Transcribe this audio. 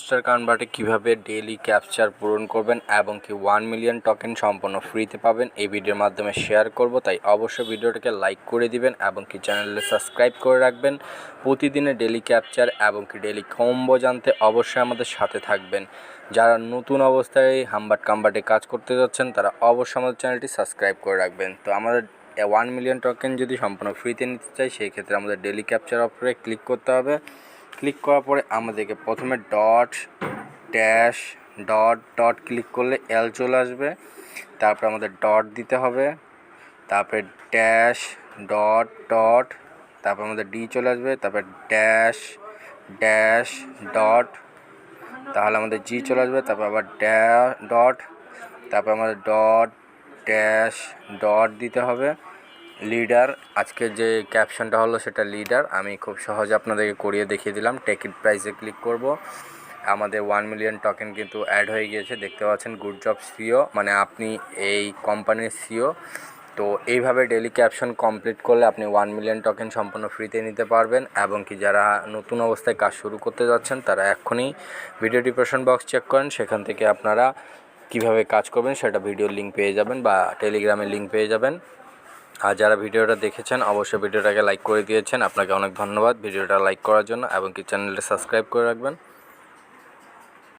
Capture কনভার্টে কীভাবে daily capture পূরণ করবেন এবং কি 1 মিলিয়ন টোকেন সম্পূর্ণ ফ্রিতে পাবেন এই ভিডিওর মাধ্যমে শেয়ার করব। তাই অবশ্যই ভিডিওটাকে লাইক করে দিবেন এবং কি চ্যানেলে সাবস্ক্রাইব করে রাখবেন। প্রতিদিনের ডেইলি ক্যাপচার এবং কি ডেইলি কম্বো জানতে অবশ্যই আমাদের সাথে থাকবেন। যারা নতুন অবস্থায় হামবাট কামবাটে কাজ করতে যাচ্ছেন তারা অবশ্যই আমাদের চ্যানেলটি সাবস্ক্রাইব করে রাখবেন। তো আমাদের 1 মিলিয়ন টোকেন যদি সম্পূর্ণ ফ্রিতে নিতে চাই সেই ক্ষেত্রে আমাদের ডেইলি ক্যাপচার অফারে ক্লিক করতে হবে। ক্লিক করার পরে আমাদেরকে প্রথমে ডট ক্লিক করলে এল চলে আসবে। তারপরে আমাদের ডট দিতে হবে, তারপরে ডট, তারপর আমাদের ডি চলে আসবে, তারপরে ডট, তাহলে আমাদের জি চলে আসবে, তারপর আবার ডট, তারপর আমাদের ডট দিতে হবে। লিডার, আজকে যে ক্যাপশনটা হলো সেটা লিডার। আমি খুব সহজে আপনাদেরকে করিয়ে দেখিয়ে দিলাম। টিকিট প্রাইসে ক্লিক করব। আমাদের 1 মিলিয়ন টোকেন কিন্তু অ্যাড হয়ে গিয়েছে, দেখতে পাচ্ছেন। গুড জব সিও, মানে আপনি এই কোম্পানির সিও। তো এইভাবে ডেইলি ক্যাপশন কমপ্লিট করলে আপনি 1 মিলিয়ন টোকেন সম্পূর্ণ ফ্রিতে নিতে পারবেন। এবং কি যারা নতুন অবস্থায় কাজ শুরু করতে যাচ্ছেন তারা এক্ষুনি ভিডিও ডিসক্রিপশন বক্স চেক করেন, সেখান থেকে আপনারা কিভাবে কাজ করবেন সেটা ভিডিওর লিঙ্ক পেয়ে যাবেন বা টেলিগ্রামের লিঙ্ক পেয়ে যাবেন। আর যারা ভিডিওটা দেখেছেন অবশ্যই ভিডিওটাকে লাইক করে দিয়েছেন, আপনাকে অনেক ধন্যবাদ ভিডিওটা লাইক করার জন্য এবং কি চ্যানেলটা সাবস্ক্রাইব করে রাখবেন।